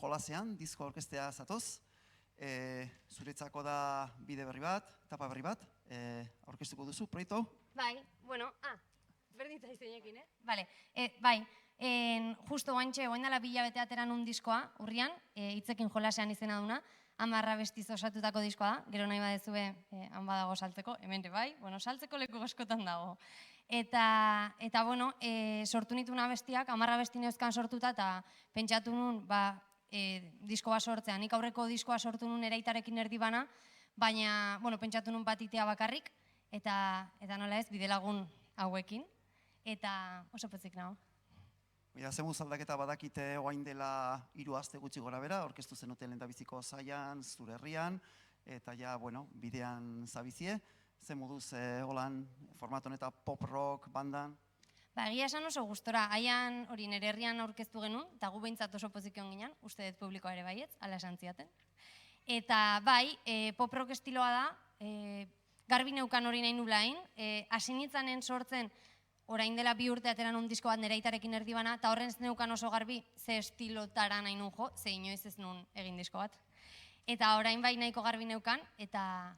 jolasean, disko orkestea zatoz. Zuretzako da bide berri bat, etapa berri bat, aurkeztuko duzu, proiektu hau? Bai, bueno, berdintza izenekin, Bale, bai, justo guantxe, guain dela bilabete ateran un diskoa, urrian, hitzekin jolasean izena duna, 10 abestiz osatutako diskoa da, gero nahi badezue, han badago saltzeko, hemen bai, bueno, saltzeko leku askotan dago. Eta bueno, sortu nituen abestiak, 10 abesti neuzkan sortuta, eta pentsatu nun, diskoa sortzean. Nik aurreko diskoa sortu nun eraitarekin erdi bana, baina, bueno, pentsatu nun bat itea bakarrik, eta nola ez, bidelagun hauekin, eta oso pozik nago. Zemuz aldaketa badakite oain dela 3 aste gutxi gora bera, orkestu zenuten lehendabiziko zaian, zure herrian, eta ja, bueno, bidean zabizie. Ze moduz, holan, format honetan pop rock, bandan? Egia esan oso gustora, haian hori nire herrian aurkeztu genuen, eta gu behintzat oso pozik egon ginen, uste dut publikoa ere baietz, ala esan ziaten. Eta bai, pop rock estiloa da, garbi neukan hori nahi nulain, hasi nitzanen sortzen, orain dela 2 urte ateran un disko bat nire aitarekin erdi bana, eta horren neukan oso garbi ze estilotara nahi nun jo, ze inoiz ez nun egin disko bat. Eta orain bai nahiko garbi neukan, eta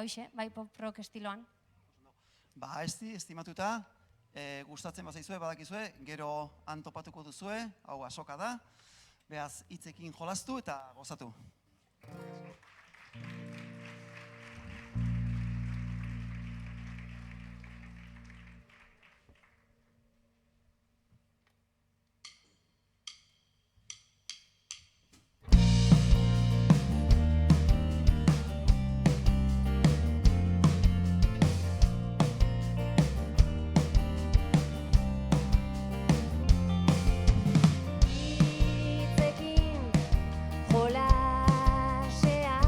hoxe, bai pop rock estiloan. Estimatuta, gustatzen bazaizue, badakizue, gero antopatuko duzue, hau asoka da, behaz hitzekin jolastu eta gozatu. Jolasean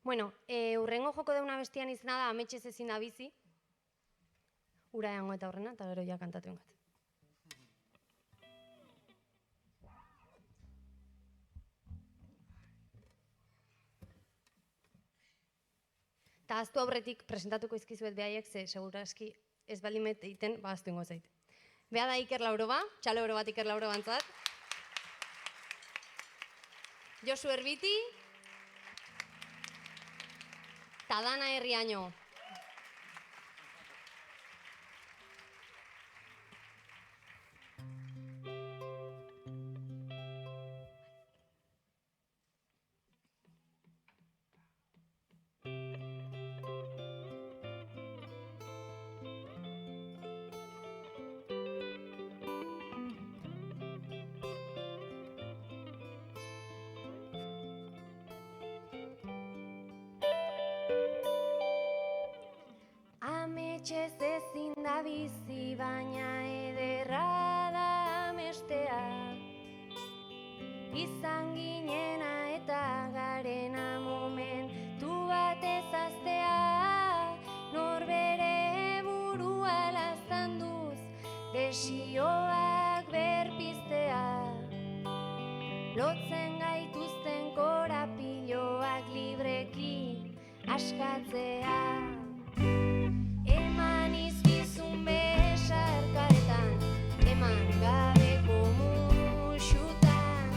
Bueno, urrengo joko deuna bestian izena da Ametxez ezin da bizi. Ura eango eta horrena, eta gero ja kantatu ingat. Eta aztu aurretik presentatuko izkizuet behaiek, ze seguraski ez balimet egiten, aztu ingo zait. Beha da Iker Lauroba, txalo oro bat Iker Lauroba antzat. Josu Erbiti. Ta Dana Herriaño. Ametxez ezin da bizi, baina ederra da amestea. Izan ginena eta garena momentu bat ezaztea. Norbere burua laztanduz, desioak berpiztea. Lotzen gaituzten korapiloak libreki askatzea. Eman izkizun besarkaretan, eman gabeko musutan,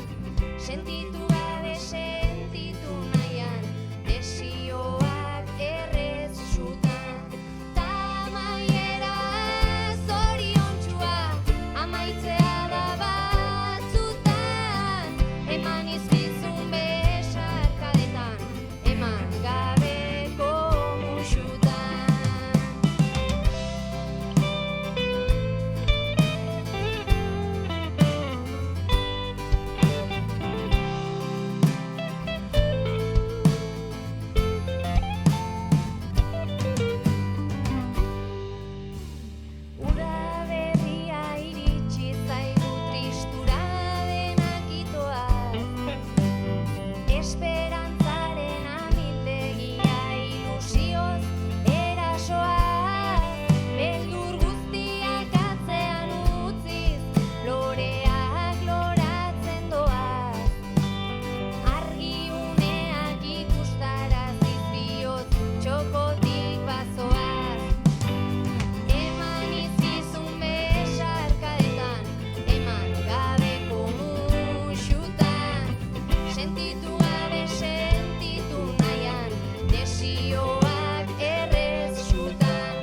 sentitu gabe sentitu nahian, desioak errez sutan. Ta amaiera zoriontsua, amaitzea da batzutan, eman izkizun besarkaretan, eman gabeko musutan. Uda berria iritsi zaigu tristura denak itoaz. Esperantzaren amildegia ilusioz erasoa. Beldur guztiak atzean utziz, loreak loratzen doaz. Argiuneak ikustaraziz bihotz txokotik bazoaz. Eman izkizun besarkadetan, eman gabeko musutan, sentitu gabe sentitu nahian, desioak errez sutan.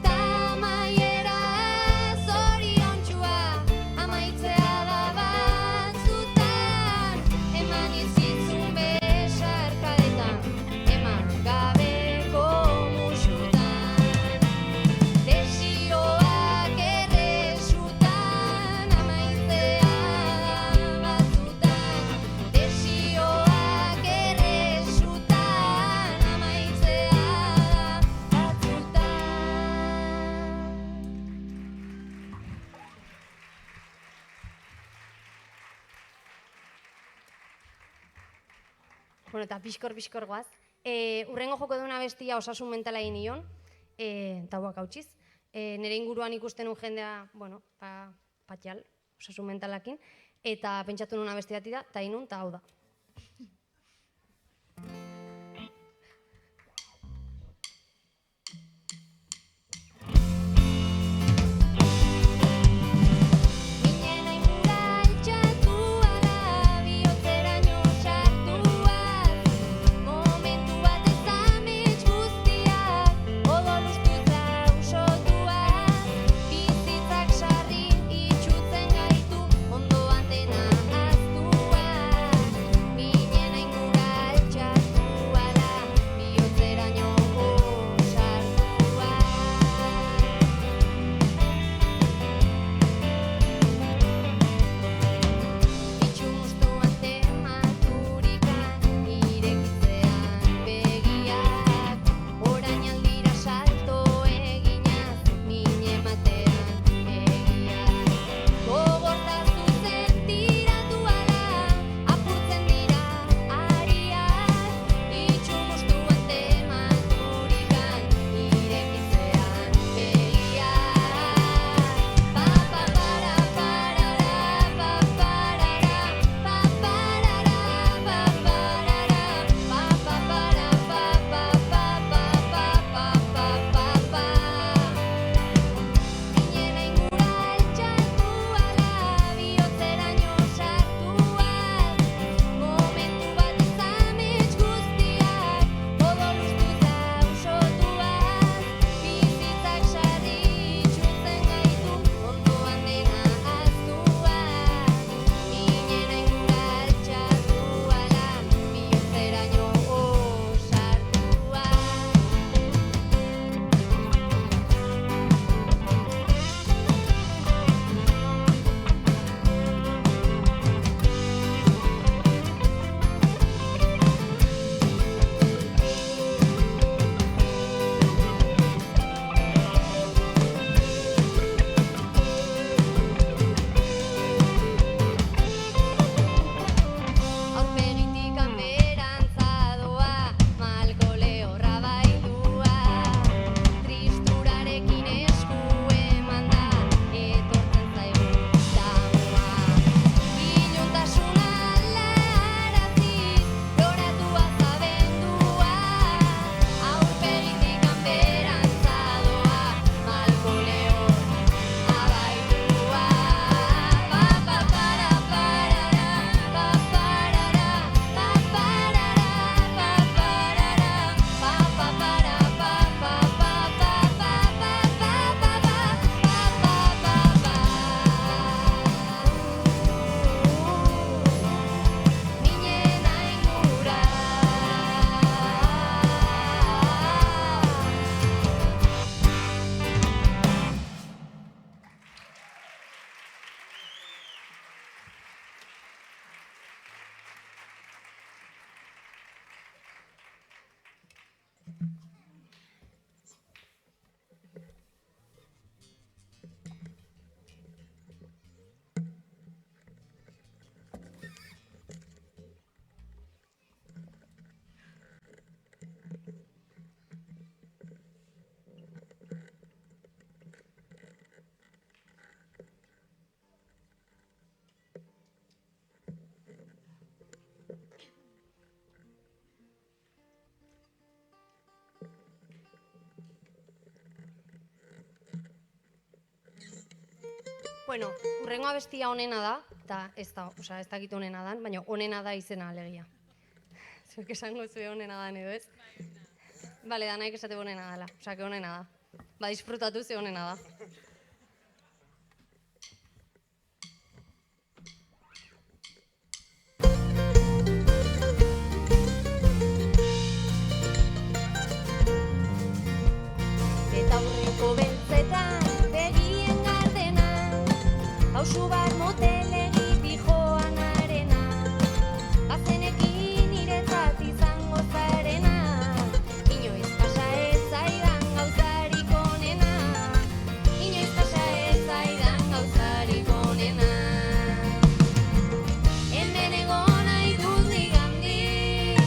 Ta amaiera zoriontsua, amaitzea da batzutan, eman izkizun besarkadetan, eman gabeko musutan. Desioak erresutan, amaitzea batzutan. Desioak erresutan, amaitzea batzutan. Bueno, eta pixkor goaz. Urrengo joko duna bestia osasun mentala egin nion, eta huak hautsiz. Nire inguruan ikusten un jendea, bueno, patxal, osasun mentalakin, eta pentsatu nuna besti bati da, eta inun, eta hau da. Minen aingura altxatua da, bihotzeraino sartuaz, momentu bat ez amets guztiak, odoluztutza usotuaz, bizitzak sarri itxutzen gaitu, ondoan dena ahaztuaz. Bueno, hurrengo abestia onena da, eta ez dakit onena dan, baina onena da izena alegia. Zuek esango zuen onena dan edo ez? Bale, da naik esate onena dela, osea, que onena da. Ba, disfrutatu ze onena da. Eta aurreko beltzetan, begien gardena, pausu bat motelegi bijoan arena, bazenekin niretzat izango zarena, inoiz pasa ez zaidan gauzarik onena, inoiz pasa ez zaidan gauzarik onena. Hemen egon nahi dut nigandik,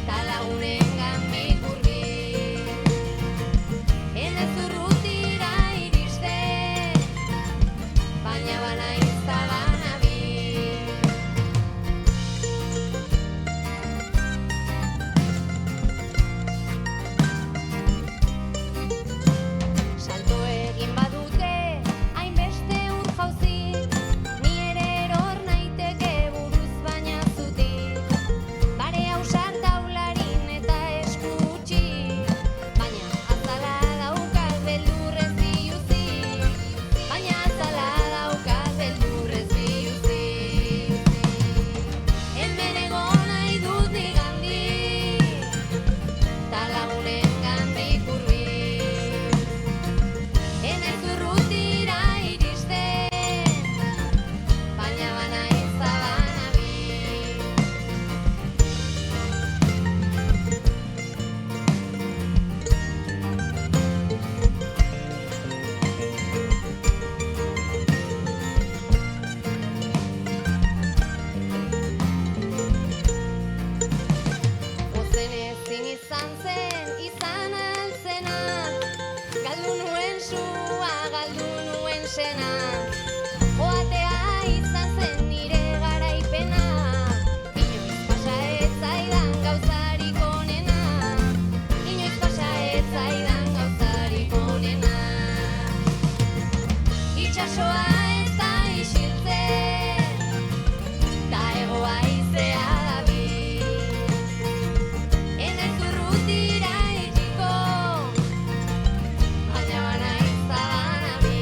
ta lagunengandik hurbil. Ez urrutira iristen, baina banaiz ta banabil. Salto egin badute, hainbeste ur jauzik, ni ere eror naiteke buruz baina zutik. Bare ausar taularin eta eskutsik, baina azala daukat beldurrez biluzik, baina azala daukat beldurrez biluzik. Hemen egon nahi dut nigandik, ta lagunengandik hurbil. Ez urrutira iristen, baina banaiz ta banabil. Ozen ezin izan zen, izan altzena, galdu nuen sua, galdu nuen sena. Joatea izan zen nire garaipena, inoiz pasa ez zaidan gauzarik onena, inoiz pasa ez zaidan gauzarik onena. Itxasoa ez da isiltzen, ta hegoa izea dabil. Ez urrutira iriko, baina banaiz ta banabil.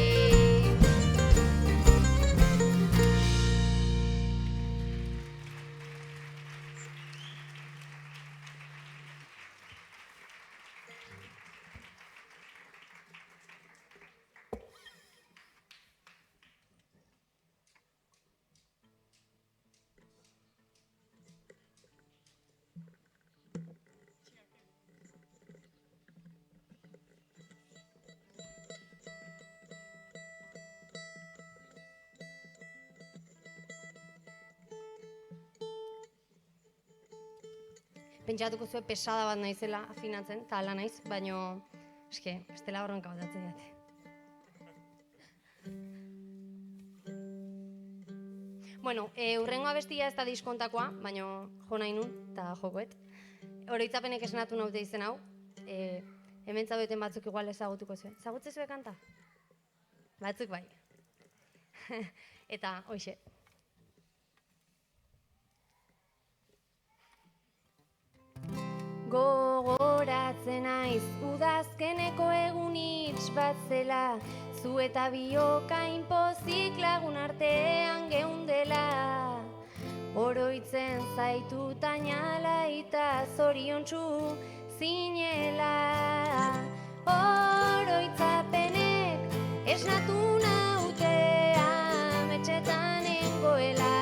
Pentsatuko zuen pesada bat naizela afinatzen, eta ala naiz, baino, eske, bestela horrenka botatzen jate. Bueno, hurrengo abestia ez da diskontakoa, baino jo nahi nun, eta jokoet. Oroitzapenek esnatu naute izen hau, hemen zaudeten batzuk igual ezagutuko zuen. Ezagutze zuen kanta? Batzuk bai. Eta, hoxe. Gogoratzen naiz udazkeneko egun hitz bat zela, zu eta bioka inpozik lagun artean geundela. Oroitzen zaitu tainala eta zoriontsu zinela. Oroitzapenek esnatu naute ametxetan nengoela.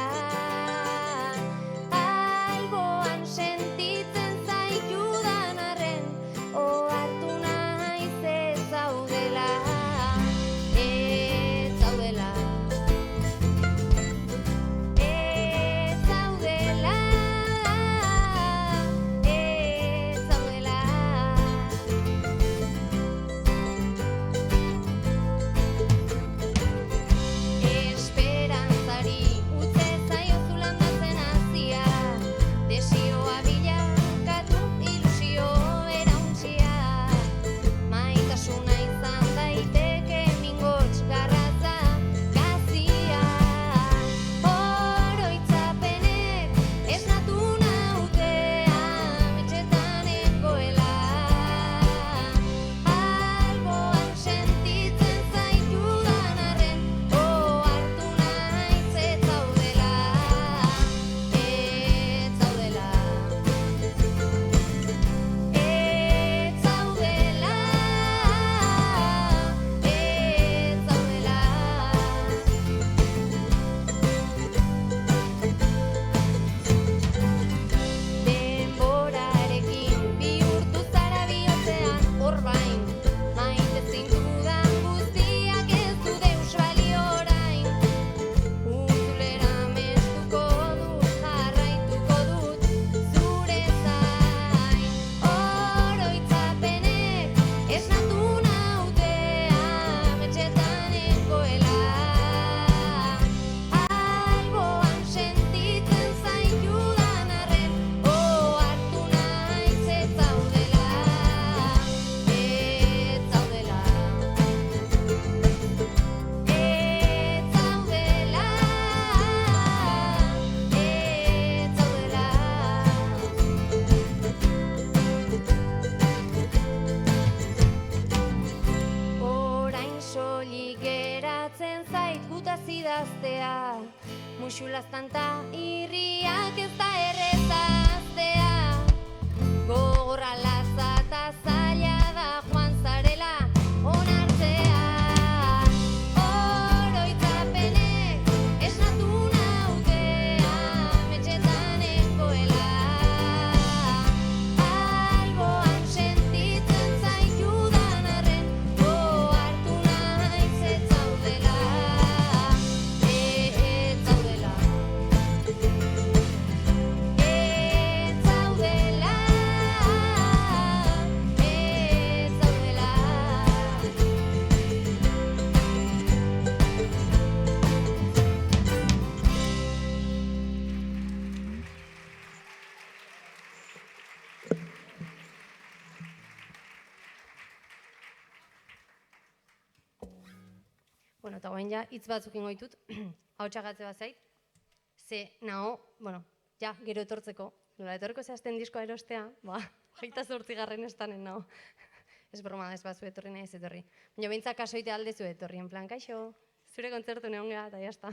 Alboan sentitzen zaitudan arren, ohartu naiz ez zaudela. Ez zaudela. Ez zaudela. Ez zaudela. muxulaztanta irriak ez da errezaztea, gogorra latza eta zaila da joan zarela onartzea. Oroitzapenek esnatu nautea, metxetan engoela, alboan sentitzen zaitudan arren, hartu naiz ez zaudela, ez zaudela, ez zaudela, Bueno, eta guain ja, hitz batzuk ingo ditut, hau txagatze bat zait, ze naho, bueno, ja, gero etortzeko, nola etorreko zehazten diskoa erostea, ba, 28. estanen naho. Ez broma, ez bazu etorri nahi ez etorri. Baina behintzak kasoite aldezu etorri, en plan, kaixo, zure kontzertu neon geha, eta jazta.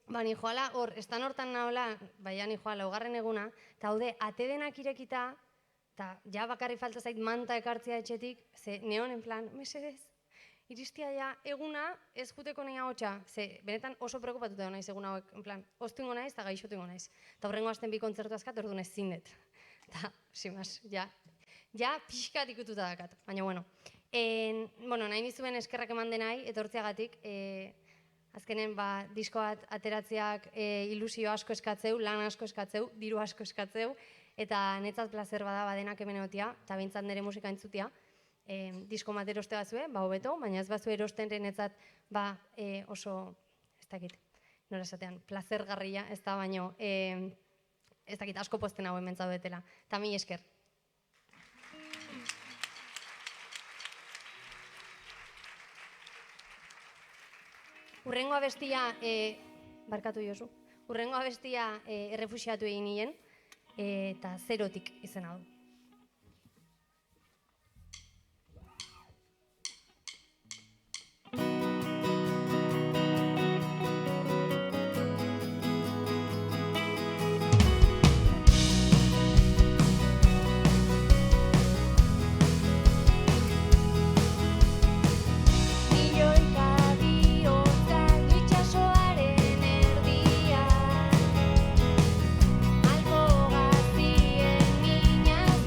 Ba, ni joala, hor, estan hortan nahola, baina ni joala, ugarren eguna, eta haude, ate denak irekita, eta ja bakarri falta zait manta ekartzea etxetik, ze neon, en plan, mesedez, iristia ja eguna ez juteko nahi ahotsa, ze benetan oso preokupatuta naiz egun hauek, en plan, oztu ingo naiz eta gaixotu ingo naiz. Eta horrengo hasten bi kontzertu azkat, orduan ez zindet. Eta, simaz, ja pixkat ikututa dakat, baina bueno. Bueno, nahi nizuen eskerrak eman denai, etortzeagatik, azkenen disko bat ateratzeak ilusio asko eskatzeu, lan asko eskatzeu, diru asko eskatzeu, eta netzat plazer bada badenak hemen egotia, eta behintzat nire musika entzutia. Disko bat eroste batzue, hobeto, baina ez batzu erosten renetzat oso, ez dakit, nora esatean, plazergarria, ez da baino, ez dakit, asko posten hau hemen zaudetela. Eta mi esker. Urrengo abestia, barkatu Josu, urrengo abestia errefuxiatu egin nien, eta zerotik izena du. Albo gaztien minaz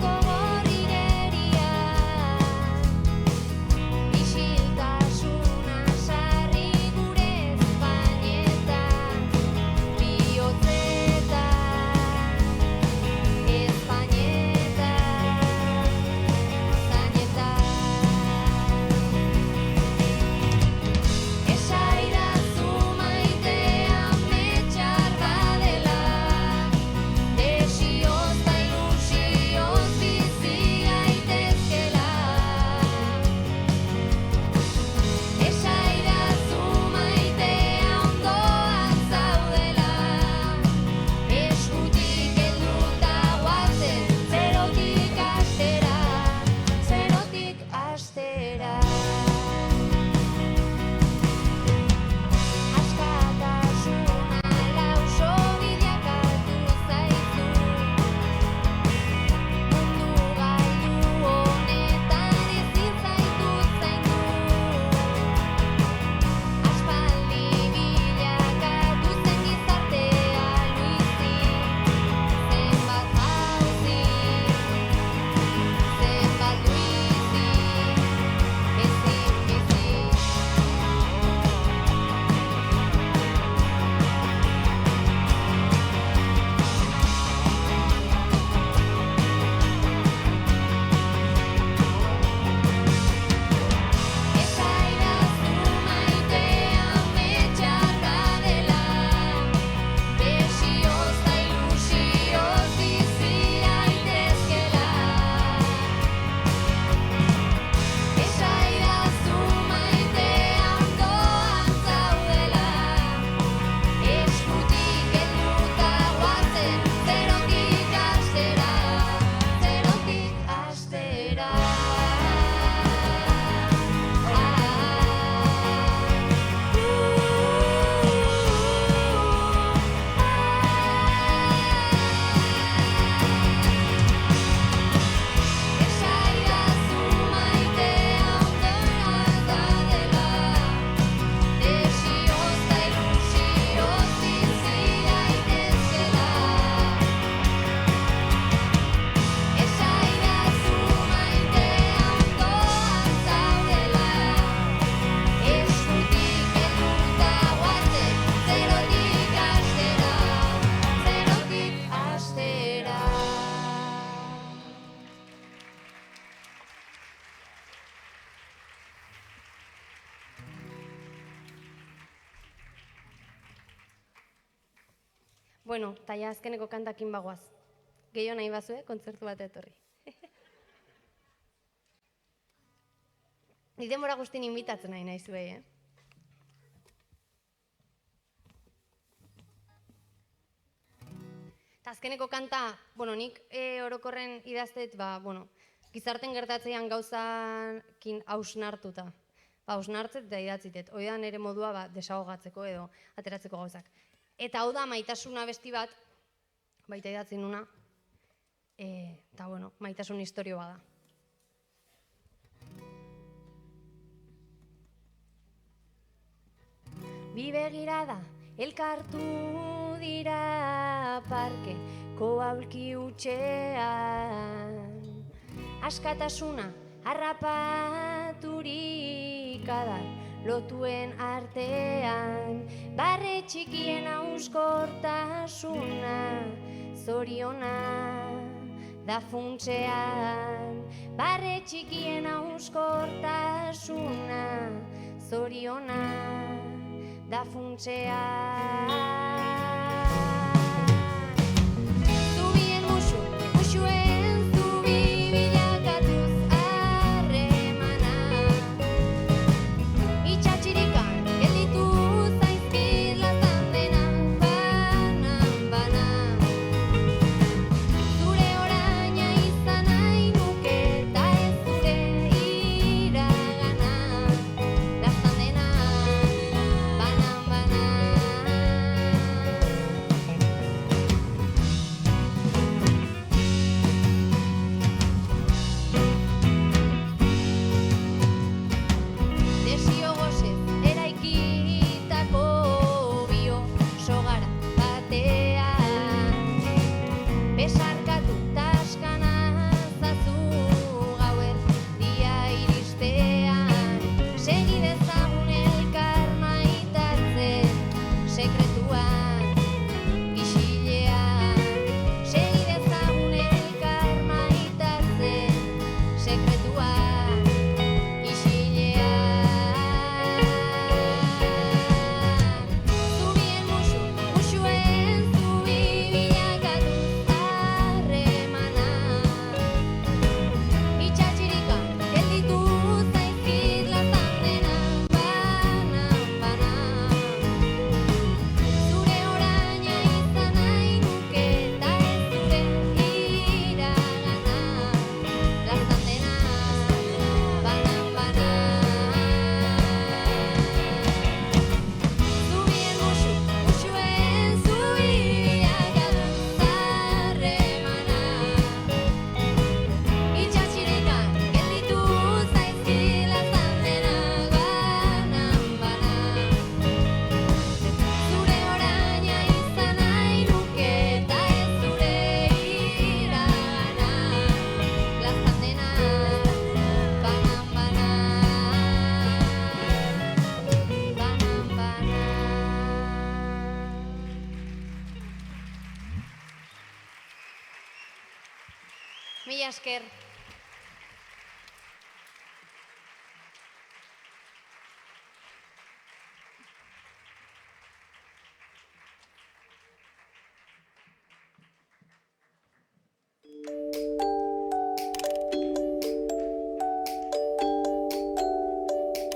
Bueno, eta ja azkeneko kantakin bagoaz. Gehiago nahi bazue, kontzertu bat etorri. Ni denbora guztien inbitatzen nahi zuei, Eta azkeneko kanta, nik orokorren idaztet, gizarten gertatzean gauzakin hausnartuta. Hausnartzet eta idatzitet. Hoi da nire modua desahogatzeko edo ateratzeko gauzak. Eta hau da Maitasuna besti bat, baita idatzi nuna, eta maitasun historio bada. Bi begirada elkartu dira parkeko aulki hutsean, askatasuna harrapaturik adar lotuen artean, barre txikien auskortasuna, zoriona da funtsean, barre txikien auskortasuna, zoriona da funtsean. Zubien musu, musuen zubi bilakatuz harremana, itxatxirikan gelditu zaizkit lazan dena, banan-bana. Zure oraina izan nahi nuke eta ez zure iragana, lazan dena, banan-bana. Desio gozez eraikitako bio sogara batean, besarkatu taskana zazu gauer dia iristean, segi dezagun elkar maitatzen sekretuan, isilean, segi dezagun elkar maitatzen sekretuan, isilean. Zubien musu, musuen zubi bilakatuz harremana, itxatxirikan gelditu zaizkit lazan dena, banan-bana. Zure oraina izan nahi nuke eta ez zure iragana, lazan dena, banan-bana. Zubien musu, musuen zubi bilakatuz harremana, itxatxirikan gelditu zaizkit lazan dena, banan-bana. Zure oraina izan nahi nuke eta ez zure iragana, lazan dena, banan-bana, banan-bana. Mila esker.